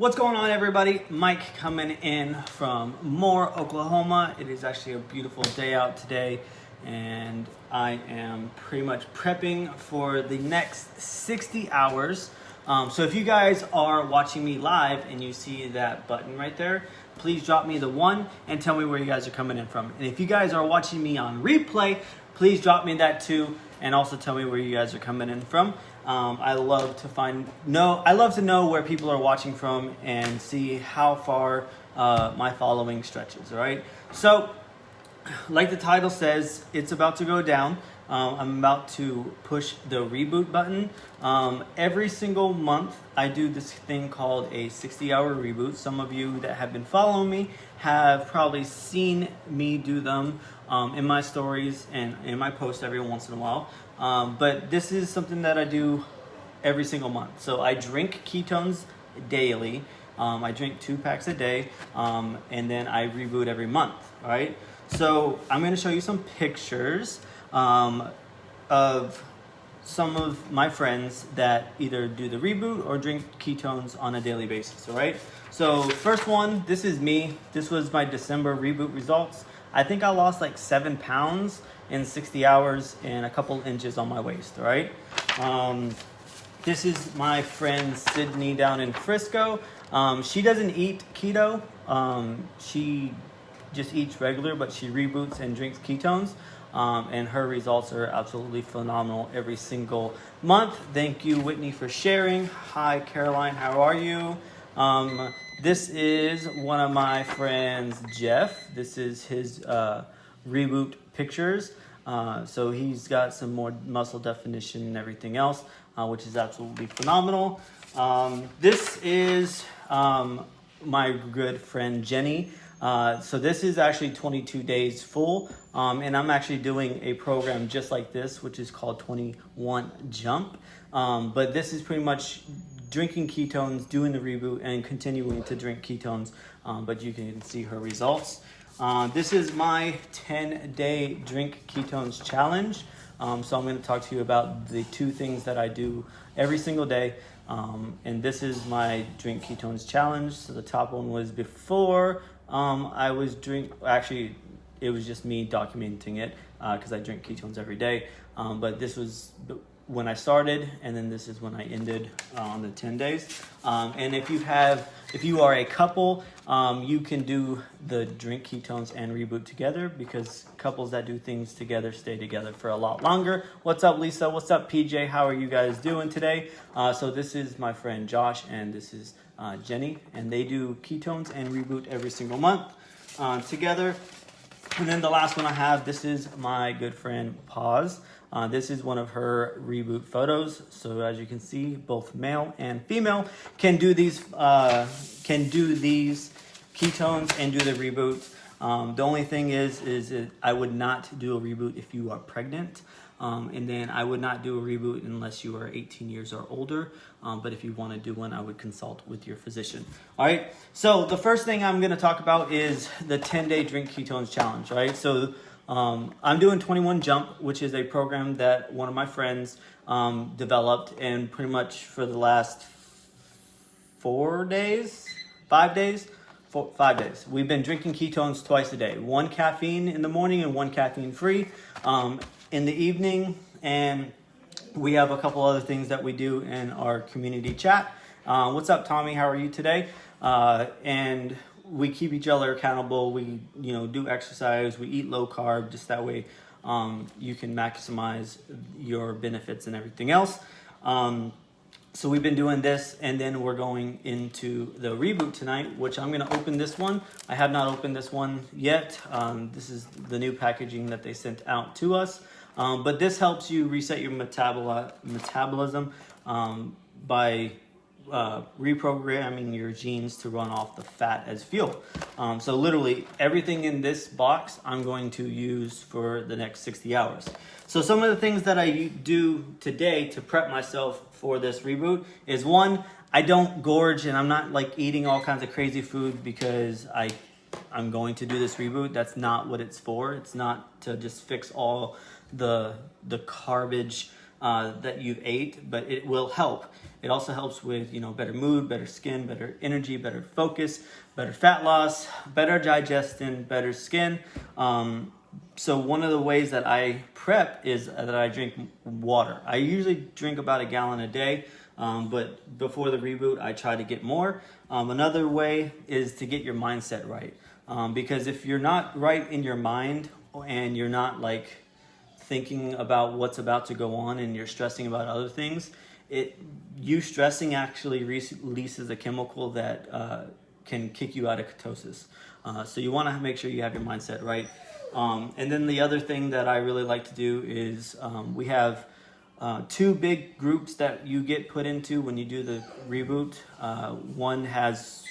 What's going on, everybody? Mike coming in from Moore, Oklahoma. It is actually a beautiful day out today, and I am pretty much prepping for the next 60 hours. So if you guys are watching me live and you see that button right there, please drop me the 1 and tell me where you guys are coming in from. And if you guys are watching me on replay, please drop me that 2 and also tell me where you guys are coming in from. I love to know where people are watching from and see how far my following stretches. All right. So, like the title says, it's about to go down. I'm about to push the reboot button. Every single month, I do this thing called a 60-hour reboot. Some of you that have been following me have probably seen me do them in my stories and in my posts every once in a while. But this is something that I do every single month. So I drink ketones daily. I drink 2 packs a day, and then I reboot every month. All right. So I'm going to show you some pictures of some of my friends that either do the reboot or drink ketones on a daily basis. All right. So first one, this is me. This was my December reboot results. I think I lost like 7 pounds in 60 hours and a couple inches on my waist. All right. This is my friend Sydney down in Frisco. She doesn't eat keto. She just eats regular, but she reboots and drinks ketones. And her results are absolutely phenomenal every single month. Thank you, Whitney, for sharing. Hi, Caroline. How are you? This is one of my friends, Jeff. This is his reboot pictures. So he's got some more muscle definition and everything else, which is absolutely phenomenal. This is my good friend, Jenny. So this is actually 22 days full, and I'm actually doing a program just like this, which is called 21 Jump. But this is pretty much drinking ketones, doing the reboot, and continuing to drink ketones, but you can see her results. This is my 10-day drink ketones challenge. So I'm going to talk to you about the 2 things that I do every single day. And this is my drink ketones challenge. So the top one was before actually, it was just me documenting it because I drink ketones every day. But this was when I started, and then this is when I ended on the 10 days. And if you are a couple, you can do the drink ketones and reboot together, because couples that do things together stay together for a lot longer. What's up, Lisa? What's up, PJ? How are you guys doing today? So this is my friend Josh, and this is Jenny, and they do ketones and reboot every single month together. And then the last one I have, this is my good friend Paz. This is one of her reboot photos. So as you can see, both male and female can do these ketones and do the reboot. The only thing is I would not do a reboot if you are pregnant. And then I would not do a reboot unless you are 18 years or older. But if you want to do one, I would consult with your physician. All right. So the first thing I'm going to talk about is the 10-day drink ketones challenge. Right. So I'm doing 21 Jump, which is a program that one of my friends developed, and pretty much for the last 5 days, we've been drinking ketones twice a day. 1 caffeine in the morning and 1 caffeine free in the evening. And we have a couple other things that we do in our community chat. What's up, Tommy? How are you today? And we keep each other accountable. We, do exercise. We eat low carb, just that way you can maximize your benefits and everything else. So we've been doing this, and then we're going into the reboot tonight, which I'm going to open this one. I have not opened this one yet. This is the new packaging that they sent out to us. But this helps you reset your metabolism by reprogramming your genes to run off the fat as fuel. So literally everything in this box I'm going to use for the next 60 hours. So some of the things that I do today to prep myself for this reboot is, 1, I don't gorge, and I'm not like eating all kinds of crazy food because I'm going to do this reboot. That's not what it's for. It's not to just fix all the garbage that you've ate, but it will help. It also helps with, better mood, better skin, better energy, better focus, better fat loss, better digestion, better skin. So one of the ways that I prep is that I drink water. I usually drink about a gallon a day, but before the reboot, I try to get more. Another way is to get your mindset right. Because if you're not right in your mind and you're not like thinking about what's about to go on and you're stressing about other things, you stressing actually releases a chemical that can kick you out of ketosis. So you want to make sure you have your mindset right. And then the other thing that I really like to do is we have two big groups that you get put into when you do the reboot. One has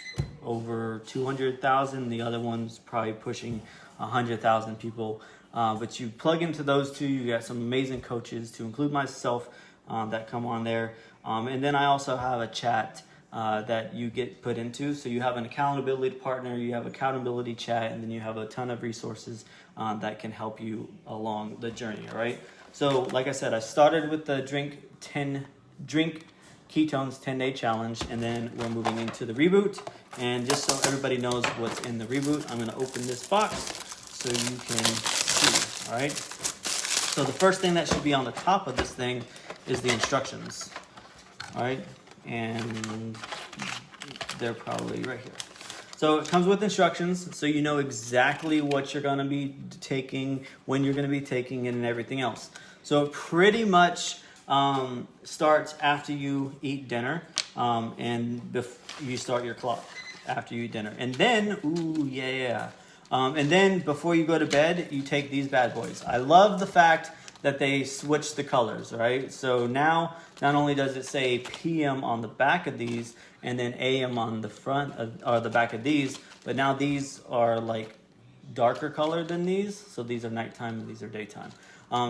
over 200,000, the other one's probably pushing 100,000 people. But you plug into those two, you got some amazing coaches, to include myself, that come on there. And then I also have a chat that you get put into. So you have an accountability partner, you have accountability chat, and then you have a ton of resources that can help you along the journey, all right? So like I said, I started with the drink ketones 10-day challenge, and then we're moving into the reboot. And just so everybody knows what's in the reboot, I'm gonna open this box so you can see, all right? So the first thing that should be on the top of this thing is the instructions, all right? And they're probably right here. So it comes with instructions, so you know exactly what you're gonna be taking, when you're gonna be taking it, and everything else. So it pretty much starts after you eat dinner, and you start your clock after you eat dinner. And then, and then before you go to bed, you take these bad boys. I love the fact that they switch the colors, right? So now, not only does it say PM on the back of these, and then AM on the front or the back of these, but now these are like darker color than these. So these are nighttime and these are daytime.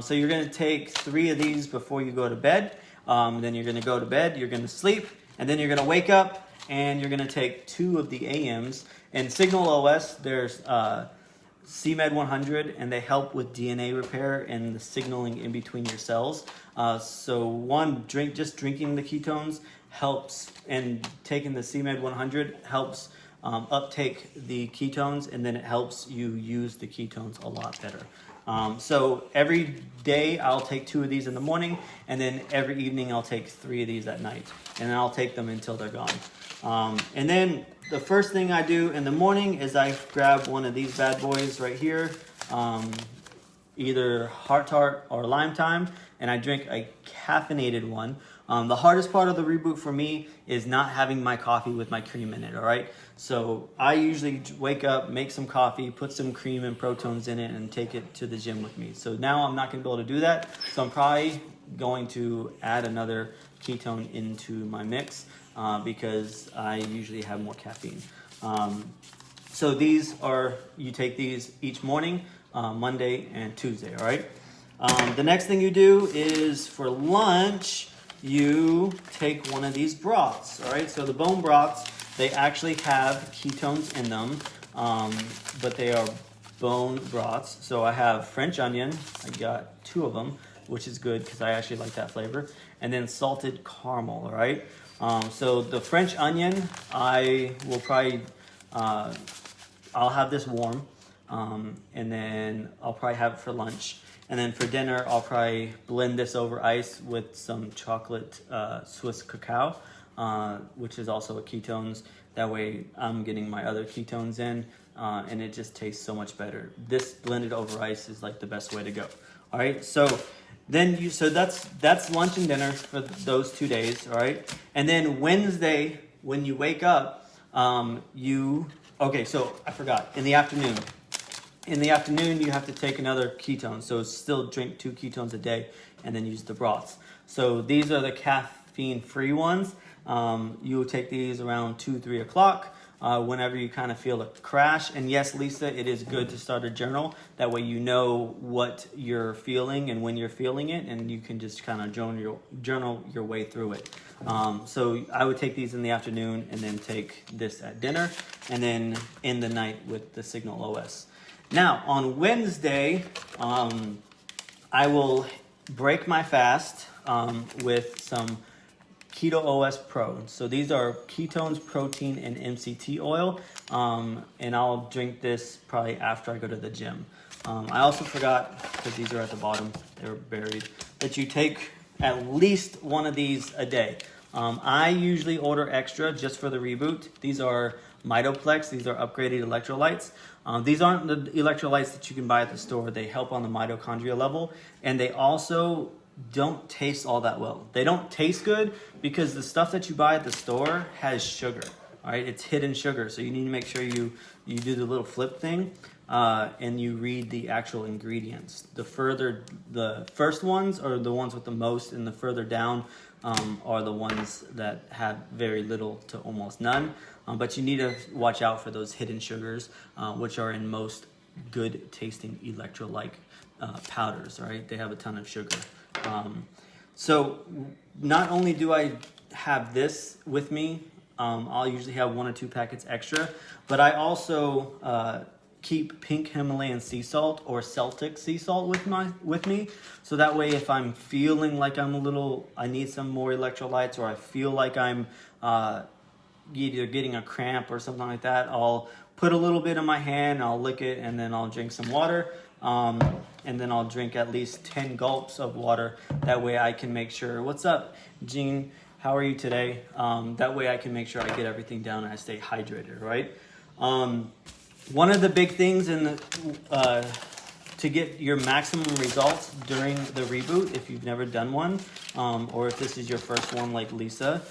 So you're gonna take 3 of these before you go to bed. Then you're gonna go to bed, you're gonna sleep, and then you're gonna wake up and you're gonna take 2 of the AMs. And Signal OS, there's CMed 100, and they help with DNA repair and the signaling in between your cells. So just drinking the ketones helps, and taking the CMed 100 helps uptake the ketones, and then it helps you use the ketones a lot better. So every day I'll take 2 of these in the morning, and then every evening I'll take 3 of these at night, and then I'll take them until they're gone. And then the first thing I do in the morning is I grab one of these bad boys right here, either Heart Tart or Lime Time, and I drink a caffeinated one. The hardest part of the reboot for me is not having my coffee with my cream in it, all right? So I usually wake up, make some coffee, put some cream and protons in it, and take it to the gym with me. So now I'm not gonna be able to do that, so I'm probably going to add another ketone into my mix because I usually have more caffeine. So you take these each morning, Monday and Tuesday, all right? The next thing you do is for lunch, you take one of these broths, all right? So the bone broths, they actually have ketones in them, but they are bone broths. So I have French onion, I got 2 of them, which is good because I actually like that flavor, and then salted caramel, all right? So the French onion, I will probably, I'll have this warm, and then I'll probably have it for lunch. And then for dinner, I'll probably blend this over ice with some chocolate Swiss cacao, which is also a ketones. That way I'm getting my other ketones in, and it just tastes so much better. This blended over ice is like the best way to go. All right, so that's lunch and dinner for those 2 days, all right? And then Wednesday, when you wake up, so I forgot, in the afternoon, you have to take another ketone. So still drink 2 ketones a day and then use the broths. So these are the caffeine-free ones. You will take these around 2-3 o'clock whenever you kind of feel a crash. And yes, Lisa, it is good to start a journal. That way you know what you're feeling and when you're feeling it, and you can just kind of journal your way through it. So I would take these in the afternoon and then take this at dinner, and then in the night with the Signal OS. Now, on Wednesday, I will break my fast with some Keto OS Pro. So these are ketones, protein, and MCT oil. And I'll drink this probably after I go to the gym. I also forgot, because these are at the bottom, they're buried, that you take at least one of these a day. I usually order extra just for the Reboot. These are Mitoplex. These are upgraded electrolytes. These aren't the electrolytes that you can buy at the store. They help on the mitochondria level, and they also don't taste all that well. They don't taste good because the stuff that you buy at the store has sugar. All right, it's hidden sugar, so you need to make sure you do the little flip thing and you read the actual ingredients. The first ones are the ones with the most, and the further down are the ones that have very little to almost none. But you need to watch out for those hidden sugars, which are in most good tasting electrolyte powders. Right, they have a ton of sugar. So not only do I have this with me, I'll usually have 1 or 2 packets extra, but I also keep pink Himalayan sea salt or Celtic sea salt with me. So that way, if I'm feeling like I need some more electrolytes, or I feel like I'm either getting a cramp or something like that, I'll put a little bit in my hand, I'll lick it, and then I'll drink some water. And then I'll drink at least 10 gulps of water. That way I can make sure, what's up, Gene? How are you today? That way I can make sure I get everything down and I stay hydrated, right? One of the big things to get your maximum results during the Reboot, if you've never done one, or if this is your first one like Lisa,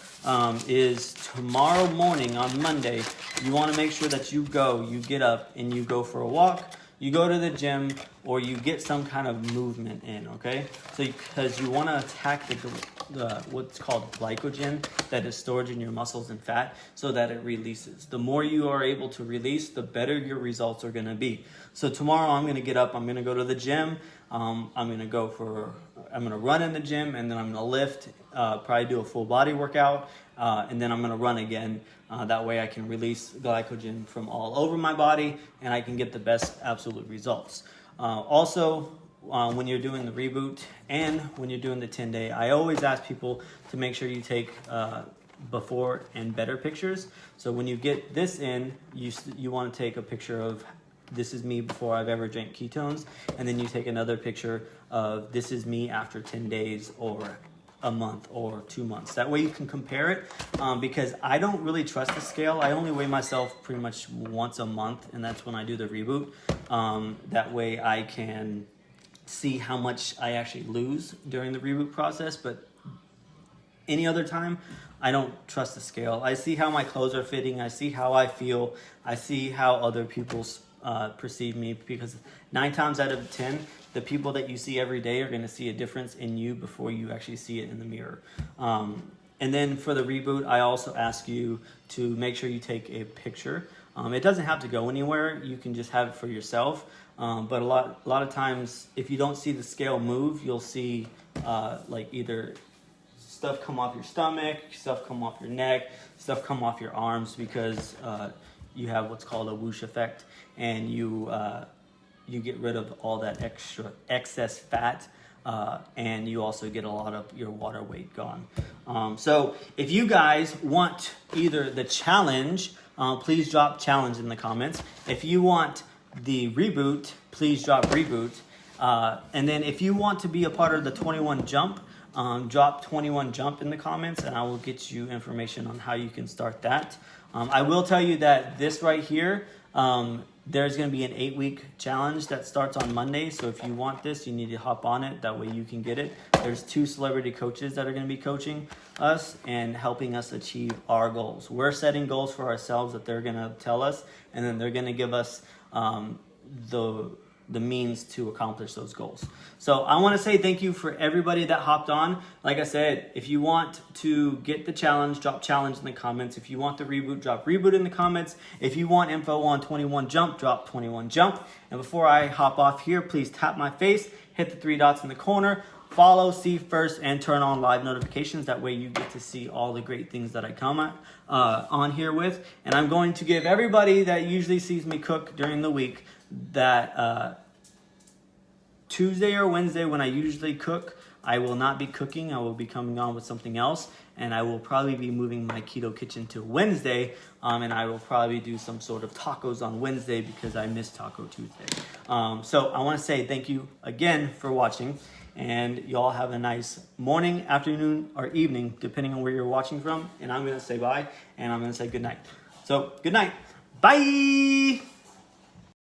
is tomorrow morning on Monday, you want to make sure that you get up and you go for a walk, you go to the gym, or you get some kind of movement in, okay? So because you want to attack the what's called glycogen that is stored in your muscles and fat, so that it releases. The more you are able to release, the better your results are going to be. So tomorrow I'm going to get up, I'm going to go to the gym, I'm going to run in the gym, and then I'm going to lift, probably do a full body workout, and then I'm going to run again. That way I can release glycogen from all over my body, and I can get the best absolute results. Also, when you're doing the Reboot and when you're doing the 10-day, I always ask people to make sure you take before and better pictures. So when you get this in, you want to take a picture of, this is me before I've ever drank ketones, and then you take another picture of, this is me after 10 days or a month or 2 months. That way you can compare it, because I don't really trust the scale. I only weigh myself pretty much once a month, and that's when I do the Reboot. That way I can see how much I actually lose during the Reboot process, but any other time, I don't trust the scale. I see how my clothes are fitting, I see how I feel, I see how other people perceive me, because 9 times out of 10, the people that you see every day are going to see a difference in you before you actually see it in the mirror. And then for the Reboot, I also ask you to make sure you take a picture. It doesn't have to go anywhere. You can just have it for yourself. But a lot of times, if you don't see the scale move, you'll see like either stuff come off your stomach, stuff come off your neck, stuff come off your arms, because you have what's called a whoosh effect, and you get rid of all that excess fat, and you also get a lot of your water weight gone. So if you guys want either the challenge, please drop challenge in the comments. If you want the Reboot, please drop Reboot. And then if you want to be a part of the 21 Jump, drop 21 Jump in the comments, and I will get you information on how you can start that. I will tell you that this right here, there's going to be an 8-week challenge that starts on Monday. So if you want this, you need to hop on it. That way you can get it. There's 2 celebrity coaches that are going to be coaching us and helping us achieve our goals. We're setting goals for ourselves that they're going to tell us, and then they're going to give us the means to accomplish those goals. So I want to say thank you for everybody that hopped on. Like I said, if you want to get the challenge, drop challenge in the comments. If you want the Reboot, drop Reboot in the comments. If you want info on 21 Jump, drop 21 Jump. And before I hop off here, please tap my face, hit the 3 dots in the corner, follow, see first, and turn on live notifications. That way you get to see all the great things that I come on here with. And I'm going to give everybody that usually sees me cook during the week that Tuesday or Wednesday, when I usually cook, I will not be cooking. I will be coming on with something else. and I will probably be moving my keto kitchen to Wednesday, and I will probably do some sort of tacos on Wednesday because I missed Taco Tuesday. So I want to say thank you again for watching, and y'all have a nice morning, afternoon, or evening, depending on where you're watching from. And I'm going to say bye, and I'm going to say good night. So good night. Bye!